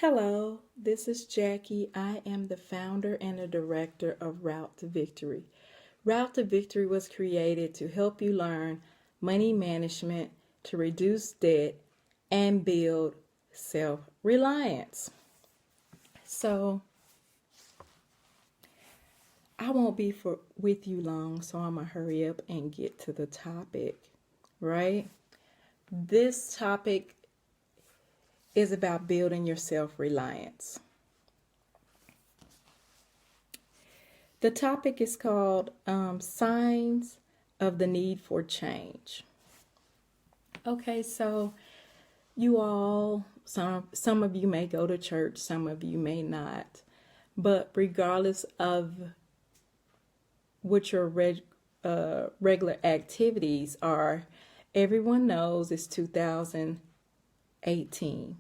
Hello, this is Jackie. I am the founder and the director of Route to Victory. Route to Victory was created to help you learn money management, to reduce debt, and build self-reliance. So, I won't be with you long, so I'm going to hurry up and get to the topic, right? This topic is about building your self-reliance. The topic is called Signs of the Need for Change. Okay, so you all, some of you may go to church, some of you may not. But regardless of what your regular activities are, everyone knows it's 2018.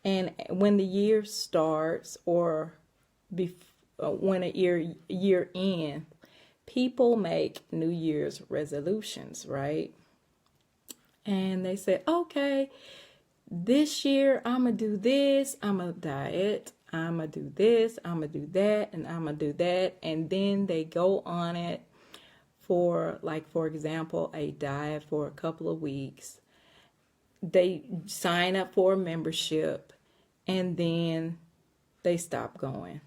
And when the year starts or when a year ends, people make New Year's resolutions, right? And they say, okay, this year I'm going to do this, I'm going to diet, I'm going to do this, I'm going to do that, and I'm going to do that. And then they go on it for, like, for example, a diet for a couple of weeks. They sign up for a membership, and then they stop going.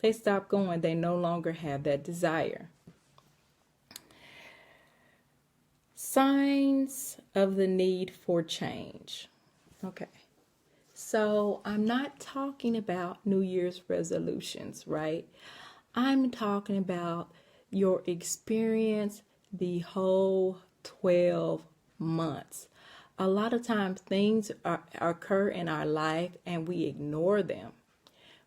They stop going. They no longer have that desire. Signs of the need for change. Okay. So I'm not talking about New Year's resolutions, right? I'm talking about your experience the whole 12 months. A lot of times things occur in our life and we ignore them.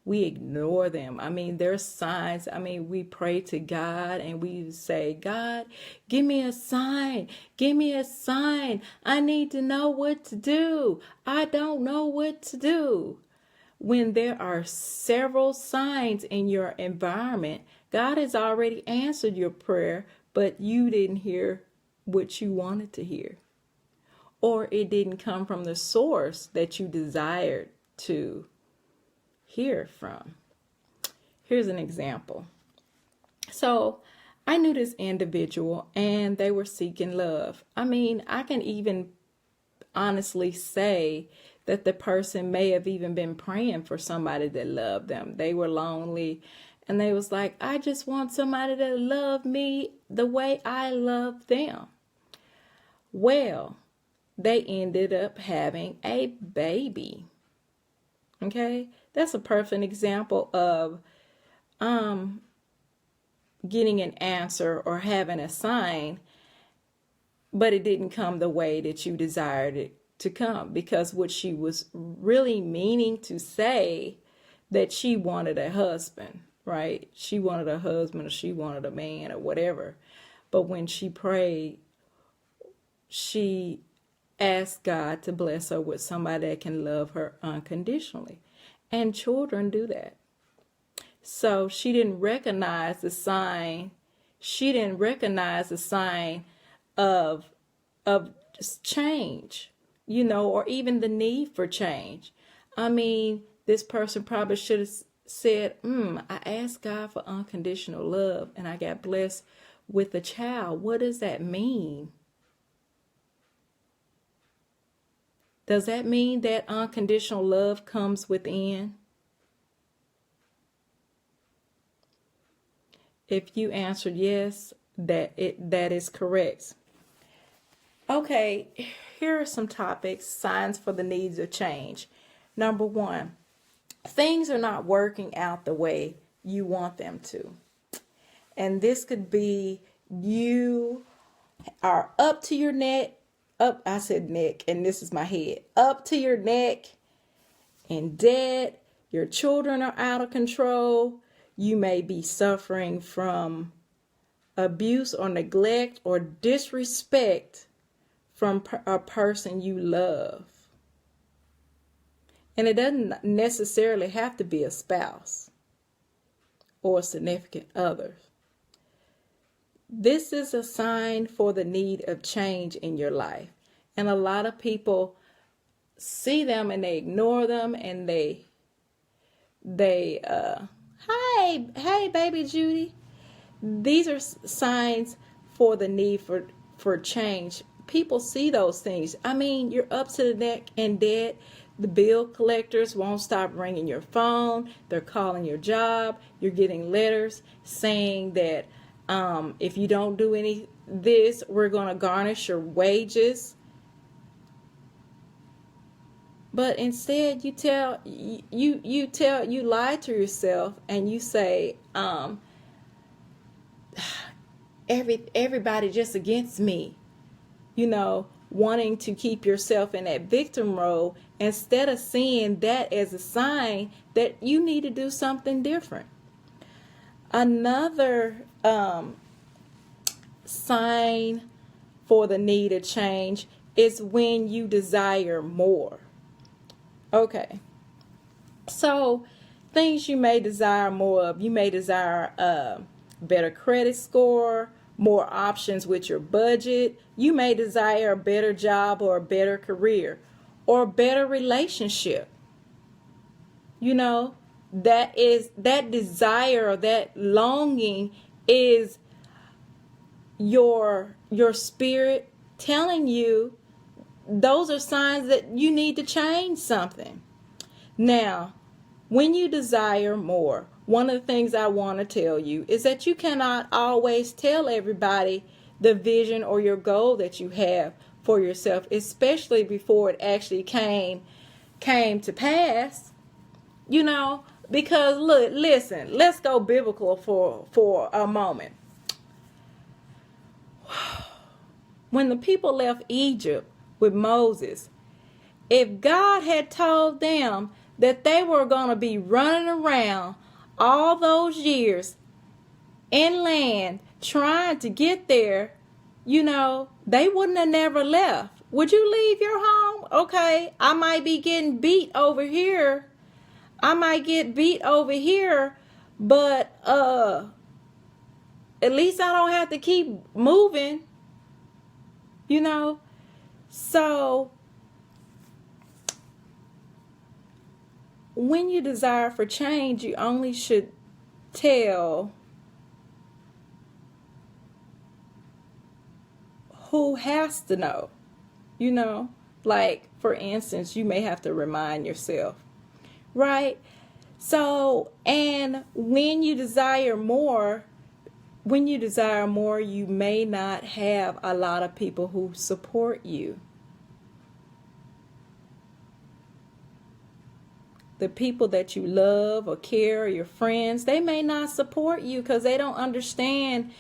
We ignore them. I mean, there's signs. I mean, we pray to God and we say, God, give me a sign. Give me a sign. I need to know what to do. I don't know what to do. When there are several signs in your environment, God has already answered your prayer, but you didn't hear what you wanted to hear. Or it didn't come from the source that you desired to hear from. Here's an example. So I knew this individual and they were seeking love. I mean, I can even honestly say that the person may have even been praying for somebody that loved them. They were lonely and they was like, I just want somebody to love me the way I love them. Well, they ended up having a baby. Okay, that's a perfect example of getting an answer or having a sign, but it didn't come the way that you desired it to come, because what she was really meaning to say, that she wanted a husband, right? She wanted a husband, or she wanted a man, or whatever. But when she prayed, she asked God to bless her with somebody that can love her unconditionally. And children do that. So she didn't recognize the sign. She didn't recognize the sign of change, or even the need for change. I mean, this person probably should have said, I asked God for unconditional love and I got blessed with a child. What does that mean? Does that mean that unconditional love comes within? If you answered yes, that is correct. Okay, here are some topics, signs for the needs of change. Number 1, things are not working out the way you want them to. And this could be you are up to your neck. I said neck, and this is my head. Up to your neck in debt. Your children are out of control. You may be suffering from abuse or neglect or disrespect from a person you love. And it doesn't necessarily have to be a spouse or a significant other. This is a sign for the need of change in your life. And a lot of people see them and they ignore them, and they hey baby Judy. These are signs for the need for change. People see those things. I mean, you're up to the neck in debt. The bill collectors won't stop ringing your phone. They're calling your job. You're getting letters saying that if you don't do any this, we're going to garnish your wages. But instead, you lie to yourself and you say, everybody just against me, wanting to keep yourself in that victim role instead of seeing that as a sign that you need to do something different. Another sign for the need of change is when you desire more. Okay, so things you may desire more of. You may desire a better credit score, more options with your budget. You may desire a better job or a better career or a better relationship. That desire or that longing is your spirit telling you those are signs that you need to change something. Now, when you desire more, one of the things I want to tell you is that you cannot always tell everybody the vision or your goal that you have for yourself, especially before it actually came to pass. Because listen, let's go biblical for a moment. When the people left Egypt with Moses, if God had told them that they were going to be running around all those years inland trying to get there, they wouldn't have never left. Would you leave your home? Okay, I might be getting beat over here. But at least I don't have to keep moving. So when you desire for change, you only should tell who has to know. Like, for instance, you may have to remind yourself, right? So, and when you desire more, you may not have a lot of people who support you. The people that you love or care, or your friends, they may not support you because they don't understand.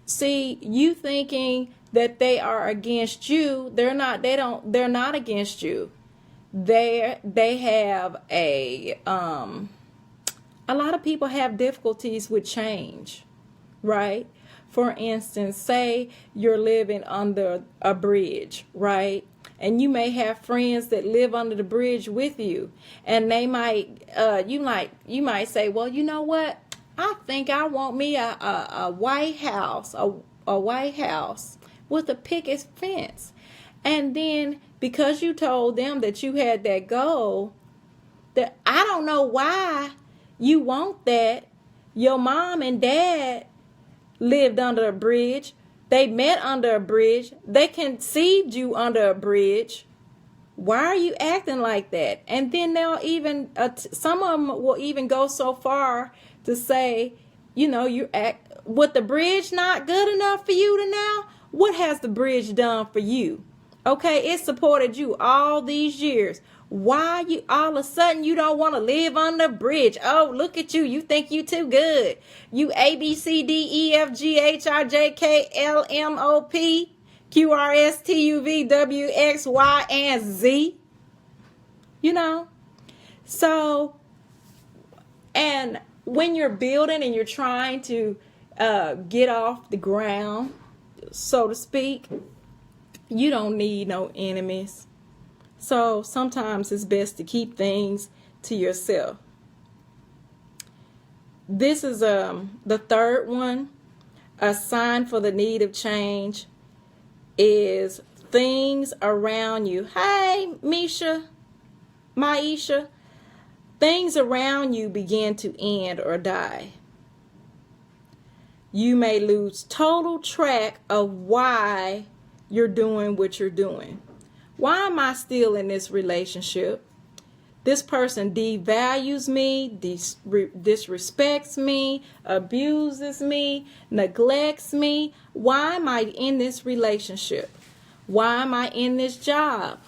See, you thinking that they are against you, they're not against you. They have a lot of people have difficulties with change. Right? For instance, say you're living under a bridge, right? And you may have friends that live under the bridge with you, and they might, you might say, well, you know what? I think I want me a white house, a white house with a picket fence. And then because you told them that you had that goal, that I don't know why you want that. Your mom and dad lived under a bridge. They met under a bridge. They conceived you under a bridge. Why are you acting like that? And then they'll even, some of them will even go so far to say, you act, what, the bridge not good enough for you to now? What has the bridge done for you? Okay, it supported you all these years. Why you all of a sudden you don't want to live on the bridge? Oh, look at you. You think you too good. You A, B, C, D, E, F, G, H, I, J, K, L, M, O, P, Q, R, S, T, U, V, W, X, Y, and Z. So, and when you're building and you're trying to get off the ground, so to speak, you don't need no enemies. So sometimes it's best to keep things to yourself. This is the third one. A sign for the need of change is things around you. Hey, Misha. Maisha, things around you begin to end or die. You may lose total track of why you're doing what you're doing. Why am I still in this relationship? This person devalues me, disrespects me, abuses me, neglects me. Why am I in this relationship? Why am I in this job?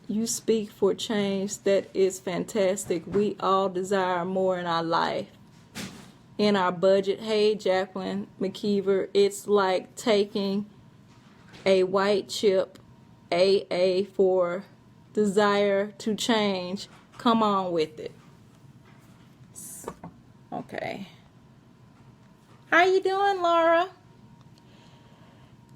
You speak for change. That is fantastic. We all desire more in our life, in our budget. Hey, Jacqueline McKeever, it's like taking a white chip AA for desire to change. Come on with it. Okay. How you doing, Laura?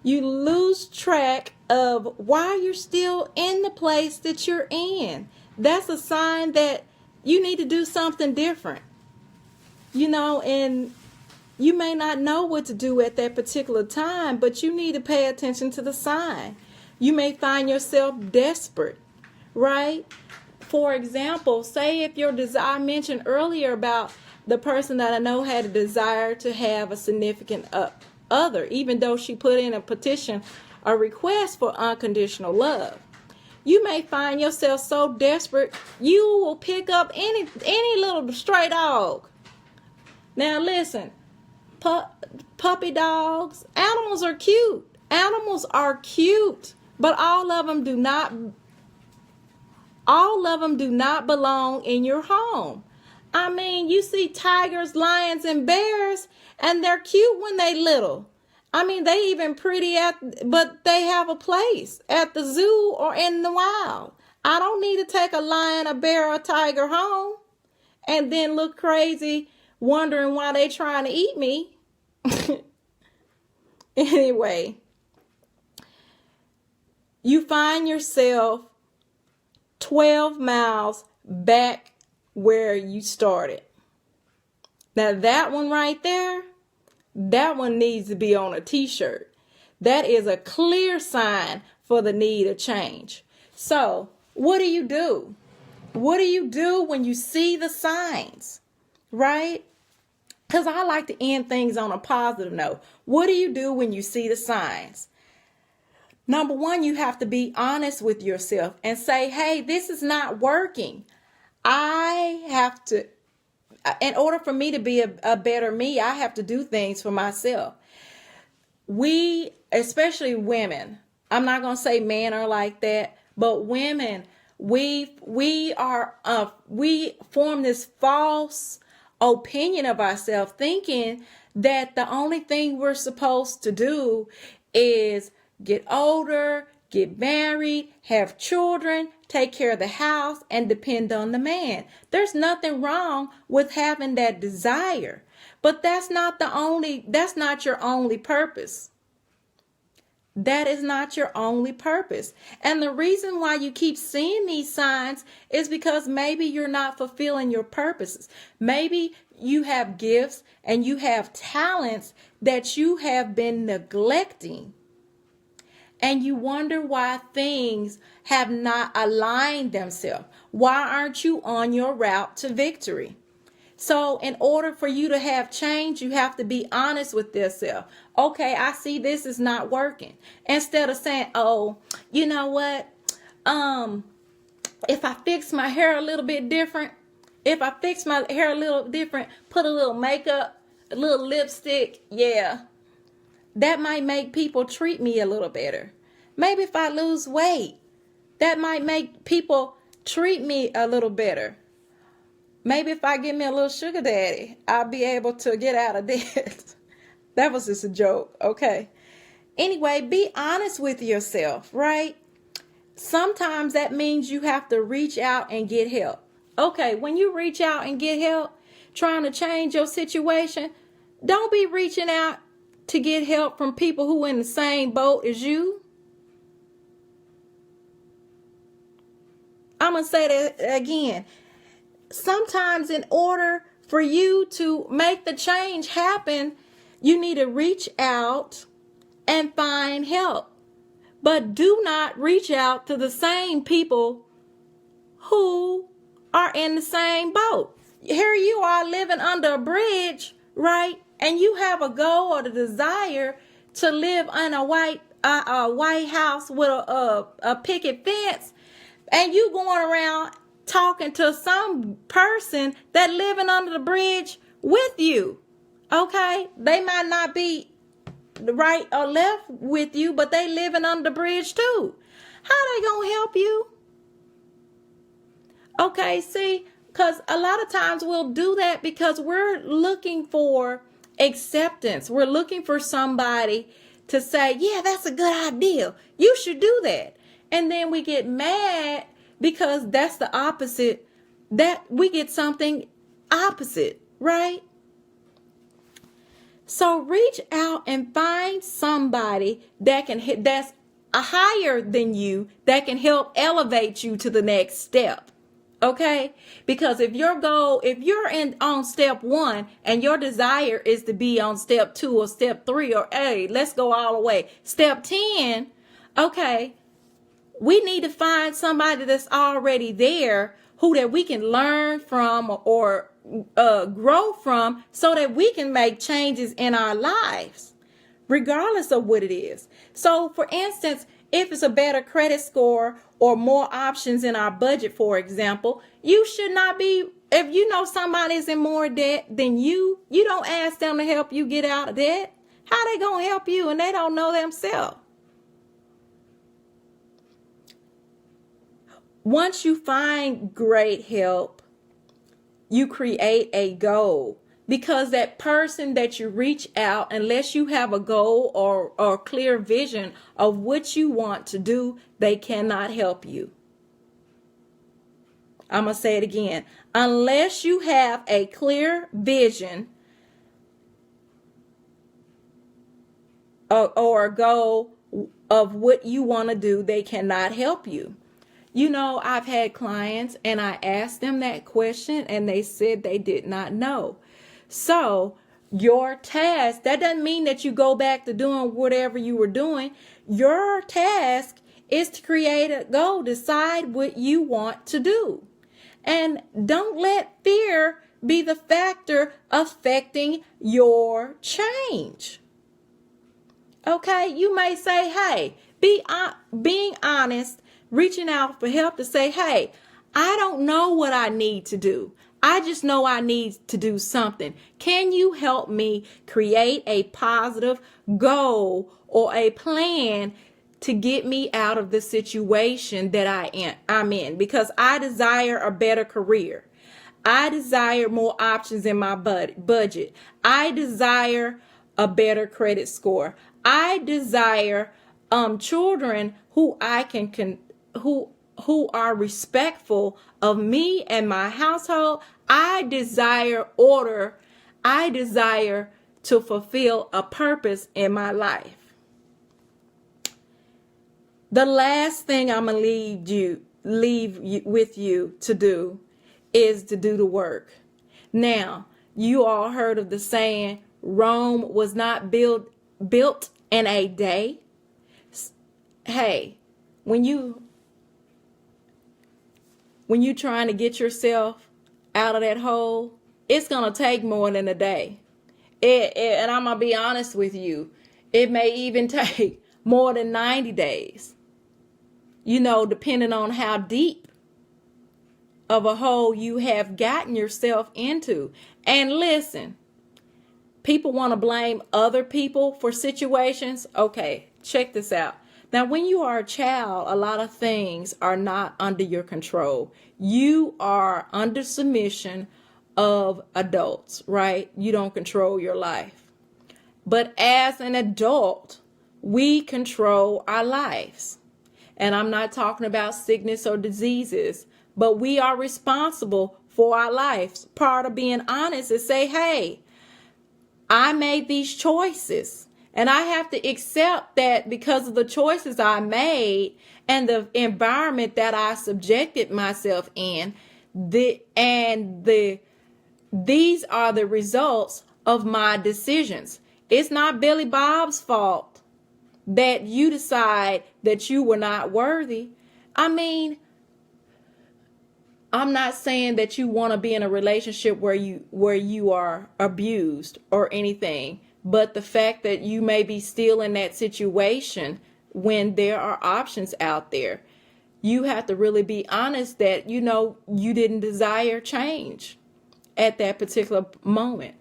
You lose track of why you're still in the place that you're in. That's a sign that you need to do something different. You know, and you may not know what to do at that particular time, but you need to pay attention to the sign. You may find yourself desperate, right? For example, say if your desire, I mentioned earlier about the person that I know had a desire to have a significant other, even though she put in a petition, a request for unconditional love. You may find yourself so desperate, you will pick up any little stray dog. Now listen, puppy dogs, animals are cute. Animals are cute, but all of them do not belong in your home. I mean, you see tigers, lions, and bears, and they're cute when they little. I mean, they even pretty but they have a place at the zoo or in the wild. I don't need to take a lion, a bear, or a tiger home and then look crazy wondering why they trying to eat me. Anyway, you find yourself 12 miles back where you started. Now that one right there, that one needs to be on a t-shirt. That is a clear sign for the need of change. So what do you do? What do you do when you see the signs, right? Because I like to end things on a positive note. What do you do when you see the signs? Number one, you have to be honest with yourself and say, hey, this is not working. I have to, in order for me to be a better me, I have to do things for myself. We, especially women, I'm not going to say men are like that, but women, we form this false opinion of ourselves, thinking that the only thing we're supposed to do is get older, get married, have children, take care of the house, and depend on the man. There's nothing wrong with having that desire, but that's not your only purpose. That is not your only purpose. And the reason why you keep seeing these signs is because maybe you're not fulfilling your purposes. Maybe you have gifts and you have talents that you have been neglecting. And you wonder why things have not aligned themselves. Why aren't you on your route to victory? So in order for you to have change, you have to be honest with yourself. Okay, I see this is not working. Instead of saying, oh, you know what? If I fix my hair a little bit different, put a little makeup, a little lipstick, yeah, that might make people treat me a little better. Maybe if I lose weight, that might make people treat me a little better. Maybe if I give me a little sugar daddy, I'll be able to get out of debt. That was just a joke, okay? Anyway, be honest with yourself, right? Sometimes that means you have to reach out and get help. Okay, when you reach out and get help, trying to change your situation, don't be reaching out to get help from people who are in the same boat as you. I'm going to say that again. Sometimes in order for you to make the change happen, you need to reach out and find help but do not reach out to the same people who are in the same boat. Here you are living under a bridge, right? And you have a goal or the desire to live in a white house with a picket fence, and you going around talking to some person that living under the bridge with you. Okay, they might not be right or left with you, but they living under the bridge too. How they gonna help you? Okay, see, because a lot of times we'll do that because we're looking for acceptance. We're looking for somebody to say, yeah, that's a good idea. You should do that. And then we get mad because that's the opposite. That we get something opposite, right? So reach out and find somebody that's higher than you that can help elevate you to the next step. Okay? Because if you're on step 1 and your desire is to be on step 2 or step 3 or hey, let's go all the way. Step 10, okay, we need to find somebody that's already there who that we can learn from or grow from so that we can make changes in our lives, regardless of what it is. So, for instance, if it's a better credit score or more options in our budget, for example, you should not be, if you know somebody's in more debt than you don't ask them to help you get out of debt. How they gonna help you and they don't know themselves? Once you find great help, you create a goal. Because that person that you reach out, unless you have a goal or clear vision of what you want to do, they cannot help you. I'm going to say it again. Unless you have a clear vision or a goal of what you want to do, they cannot help you. You know, I've had clients and I asked them that question and they said they did not know. So your task, that doesn't mean that you go back to doing whatever you were doing. Your task is to create a goal, decide what you want to do. And don't let fear be the factor affecting your change. Okay, you may say, hey, being honest, reaching out for help to say, hey, I don't know what I need to do. I just know I need to do something. Can you help me create a positive goal or a plan to get me out of the situation that I'm in? Because I desire a better career. I desire more options in my budget. I desire a better credit score. I desire children who who are respectful of me and my household. I desire order. I desire to fulfill a purpose in my life. The last thing I'm going to leave with you to do is to do the work. Now, you all heard of the saying, Rome was not built in a day. Hey, when you trying to get yourself out of that hole, it's going to take more than a day. And I'm going to be honest with you. It may even take more than 90 days. You know, depending on how deep of a hole you have gotten yourself into. And listen, people want to blame other people for situations. Okay, check this out. Now, when you are a child, a lot of things are not under your control. You are under submission of adults, right? You don't control your life. But as an adult, we control our lives. And I'm not talking about sickness or diseases, but we are responsible for our lives. Part of being honest is say, hey, I made these choices. And I have to accept that because of the choices I made and the environment that I subjected myself in, these are the results of my decisions. It's not Billy Bob's fault that you decide that you were not worthy. I mean, I'm not saying that you want to be in a relationship where you are abused or anything, but the fact that you may be still in that situation when there are options out there, you have to really be honest that you didn't desire change at that particular moment.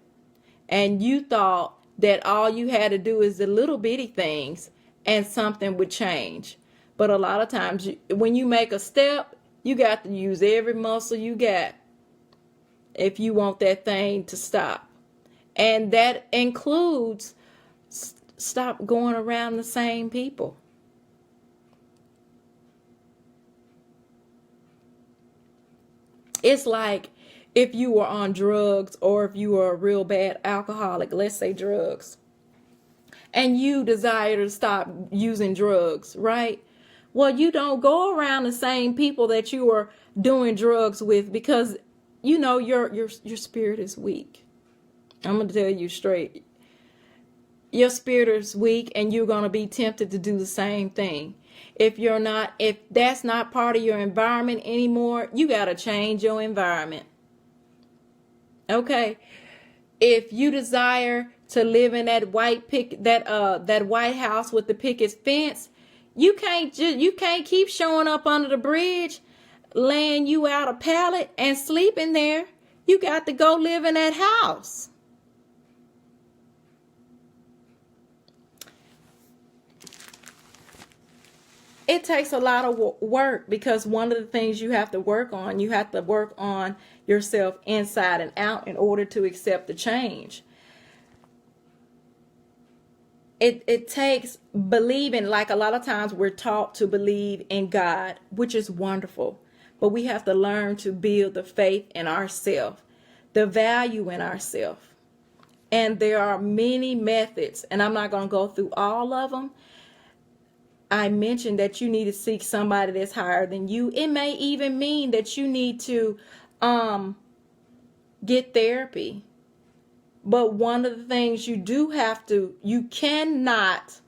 And you thought that all you had to do is the little bitty things and something would change. But a lot of times when you make a step, you got to use every muscle you got if you want that thing to stop. And that includes stop going around the same people. It's like if you were on drugs, or if you were a real bad alcoholic, let's say drugs, and you desire to stop using drugs, right? Well, you don't go around the same people that you were doing drugs with, because your spirit is weak. I'm going to tell you straight. Your spirit is weak, and you're going to be tempted to do the same thing. If that's not part of your environment anymore, you got to change your environment. Okay. If you desire to live in that that White House with the picket fence, you can't keep showing up under the bridge, laying you out a pallet and sleeping there. You got to go live in that house. It takes a lot of work, because one of the things you have to work on yourself inside and out in order to accept the change. It takes believing. Like, a lot of times we're taught to believe in God, which is wonderful, but we have to learn to build the faith in ourselves, the value in ourselves. And there are many methods, and I'm not going to go through all of them. I mentioned that you need to seek somebody that's higher than you. It may even mean that you need to get therapy. But one of the things you cannot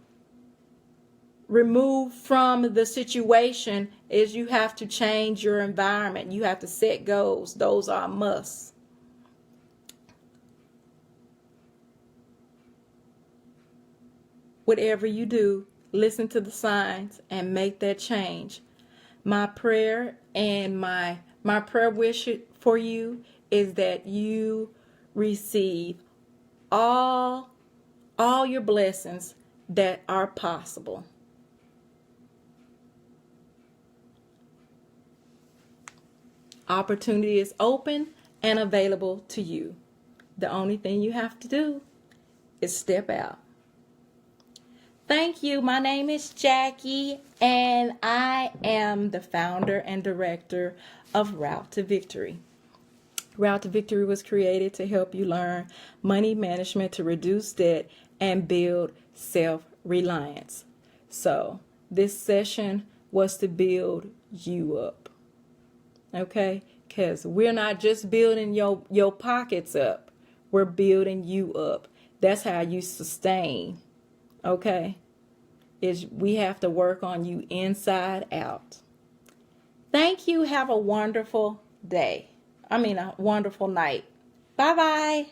remove from the situation is you have to change your environment. You have to set goals. Those are musts. Whatever you do, listen to the signs and make that change. My prayer and my prayer wish for you is that you receive all your blessings that are possible. Opportunity is open and available to you. The only thing you have to do is step out. Thank you. My name is Jackie, and I am the founder and director of Route to Victory. Route to Victory was created to help you learn money management, to reduce debt, and build self-reliance. So this session was to build you up. Okay? Because we're not just building your pockets up. We're building you up. That's how you sustain. Okay? We have to work on you inside out. Thank you. Have a wonderful day. A wonderful night. Bye-bye.